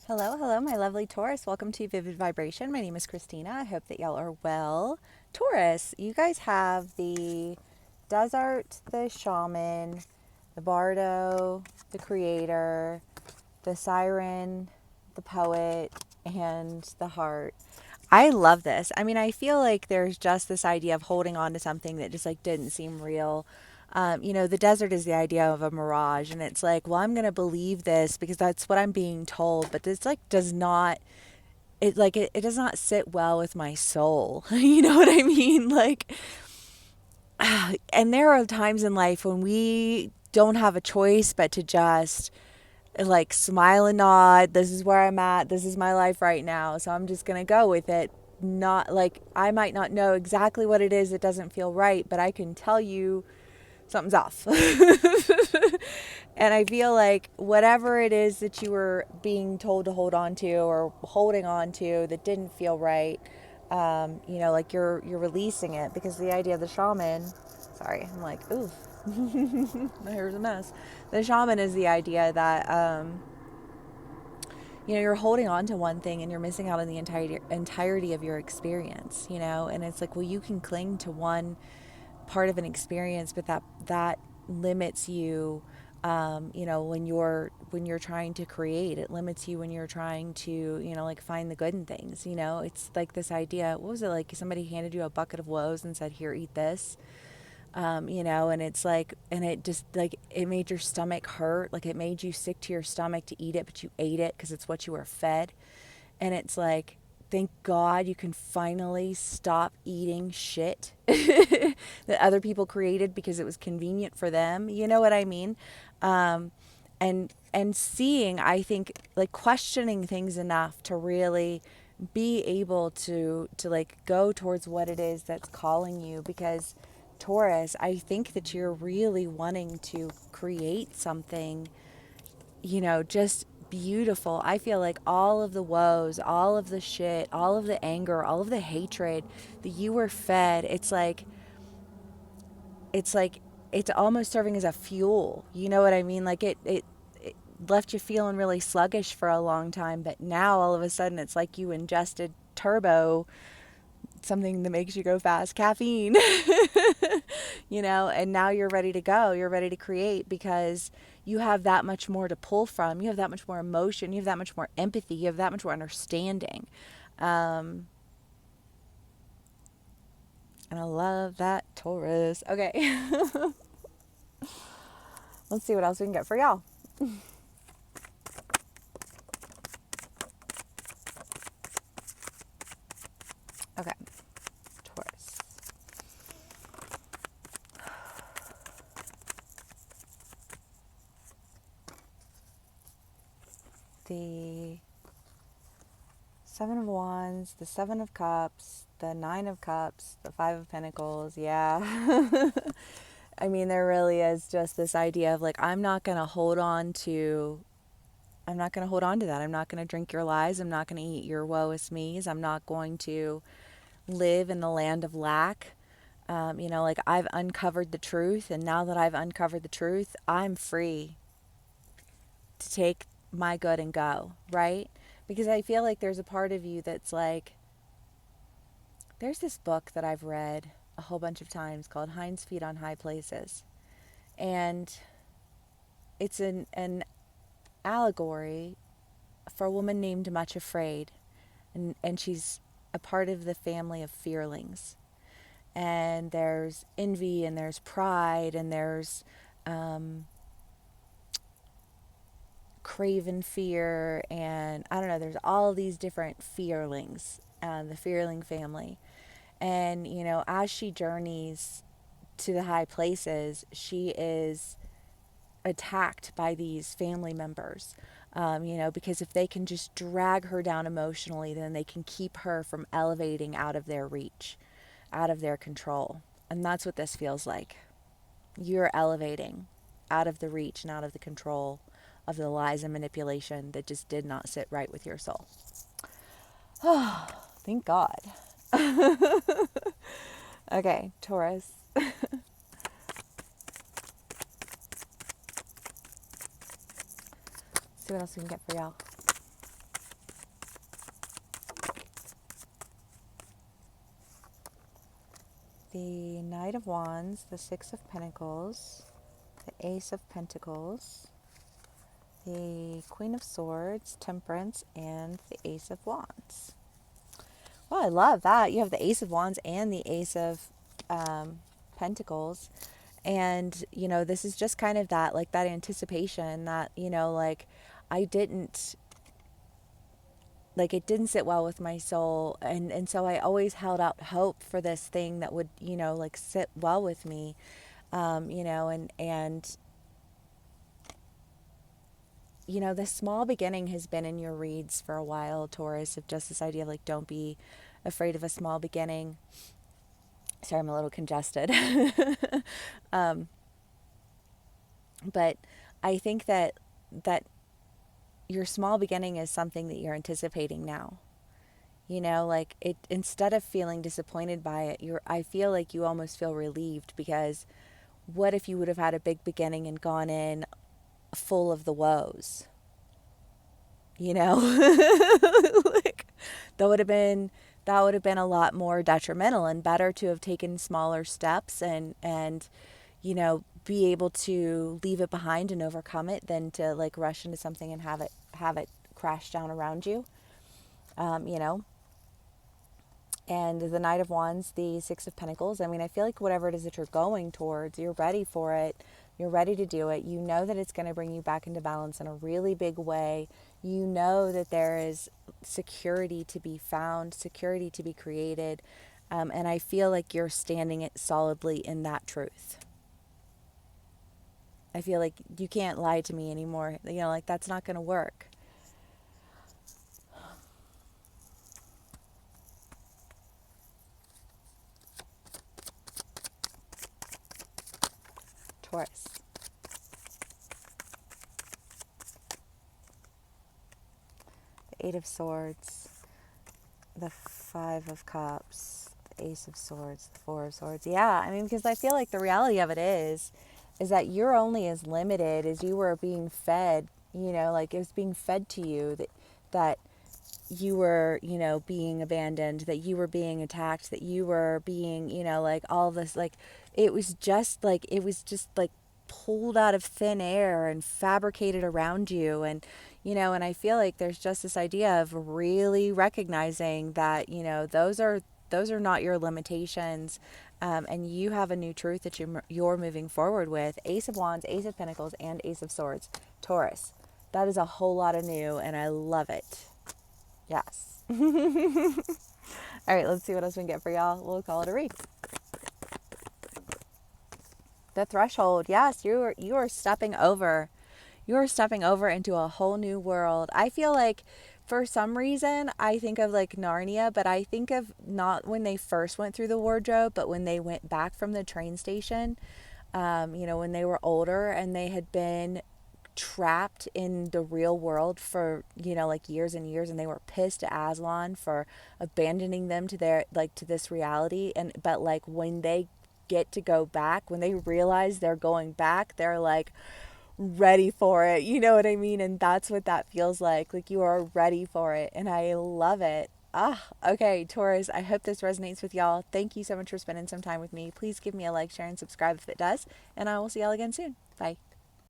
Hello, hello, my lovely Taurus. Welcome to Vivid Vibration. My name is Christina. I hope that y'all are well. Taurus, you guys have the desert, the shaman, the bardo, the creator, the siren, the poet, and the heart. I love this. I mean, I feel like there's just this idea of holding on to something that just like didn't seem real. The desert is the idea of a mirage, and it's like, well, I'm gonna believe this because that's what I'm being told, but this like does not. It does not sit well with my soul. You know what I mean? Like, and there are times in life when we don't have a choice but to just like smile and nod. This is where I'm at. This is my life right now. So I'm just going to go with it. Not like I might not know exactly what it is that doesn't feel right, but I can tell you something's off. And I feel like whatever it is that you were being told to hold on to or holding on to that didn't feel right, like you're releasing it because the idea of the shaman. Sorry, I'm like, ooh, my hair's a mess. The shaman is the idea that you're holding on to one thing and you're missing out on the entirety of your experience. And it's like, well, you can cling to one part of an experience, but that limits you. When you're trying to create, it limits you when you're trying to like find the good in things. It's like this idea. What was it like? Somebody handed you a bucket of woes and said, "Here, eat this." And it's like, and it just like, it made your stomach hurt. Like it made you sick to your stomach to eat it, but you ate it because it's what you were fed. And it's like, thank God you can finally stop eating shit that other people created because it was convenient for them. You know what I mean? And seeing, I think, like questioning things enough to really be able to like go towards what it is that's calling you. Because Taurus, I think that you're really wanting to create something, just beautiful. I feel like all of the woes, all of the shit, all of the anger, all of the hatred that you were fed, it's like it's almost serving as a fuel. You know what I mean? Like it left you feeling really sluggish for a long time, but now all of a sudden it's like you ingested turbo, something that makes you go fast, caffeine. And now you're ready to go. You're ready to create because you have that much more to pull from. You have that much more emotion. You have that much more empathy. You have that much more understanding. Um, and I love that, Taurus. Okay. Let's see what else we can get for y'all. Okay. Taurus. The Seven of Wands, the Seven of Cups, the Nine of Cups, the Five of Pentacles. Yeah. I mean, there really is just this idea of like, I'm not going to hold on to that. I'm not going to drink your lies. I'm not going to eat your woe is me's. I'm not going to live in the land of lack. Like I've uncovered the truth. And now that I've uncovered the truth, I'm free to take my good and go, right? Because I feel like there's a part of you that's like, there's this book that I've read a whole bunch of times called Hind's Feet on High Places. And it's an allegory for a woman named Much Afraid. And she's a part of the family of fearlings. And there's envy and there's pride and there's craven fear. And I don't know, there's all these different fearlings, the fearling family. And, as she journeys to the high places, she is attacked by these family members. Because if they can just drag her down emotionally, then they can keep her from elevating out of their reach, out of their control. And that's what this feels like. You're elevating out of the reach and out of the control of the lies and manipulation that just did not sit right with your soul. Oh, thank God. Okay, Taurus. See what else we can get for y'all. the Knight of Wands, the Six of Pentacles, the Ace of Pentacles, the Queen of Swords, Temperance, and the Ace of Wands. Well, I love that. You have the Ace of Wands and the Ace of Pentacles. And, this is just kind of that, like that anticipation that, like I didn't, like it didn't sit well with my soul. And so I always held out hope for this thing that would, like sit well with me, this small beginning has been in your reads for a while, Taurus, of just this idea of like, don't be afraid of a small beginning. Sorry, I'm a little congested. But I think that your small beginning is something that you're anticipating now. Like it, instead of feeling disappointed by it, I feel like you almost feel relieved, because what if you would have had a big beginning and gone in full of the woes? Like that would have been a lot more detrimental, and better to have taken smaller steps and be able to leave it behind and overcome it, than to like rush into something and have it crash down around you. you know and the Knight of Wands, the Six of Pentacles. I mean, I feel like whatever it is that you're going towards, you're ready for it. You're ready to do it. You know that it's going to bring you back into balance in a really big way. You know that there is security to be found, security to be created. And I feel like you're standing it solidly in that truth. I feel like you can't lie to me anymore. Like that's not going to work. Taurus. The Eight of Swords, the Five of Cups, the Ace of Swords, the Four of Swords. Yeah, I mean, because I feel like the reality of it is that you're only as limited as you were being fed. Like it was being fed to you that you were, being abandoned, that you were being attacked, that you were being, like all this, like it was just like pulled out of thin air and fabricated around you. And I feel like there's just this idea of really recognizing that, those are not your limitations. And you have a new truth that you're moving forward with. Ace of Wands, Ace of Pentacles, and Ace of Swords. Taurus. That is a whole lot of new, and I love it. Yes. All right, let's see what else we can get for y'all. We'll call it a read. The Threshold. Yes, you are stepping over. You are stepping over into a whole new world. I feel like for some reason I think of like Narnia, but I think of not when they first went through the wardrobe, but when they went back from the train station. When they were older and they had been trapped in the real world for like years and years, and they were pissed at Aslan for abandoning them to this reality. But like when they get to go back, when they realize they're going back, they're like ready for it, you know what I mean? And that's what that feels like you are ready for it, and I love it. Okay, Taurus, I hope this resonates with y'all. Thank you so much for spending some time with me. Please give me a like, share, and subscribe if it does, and I will see y'all again soon. Bye.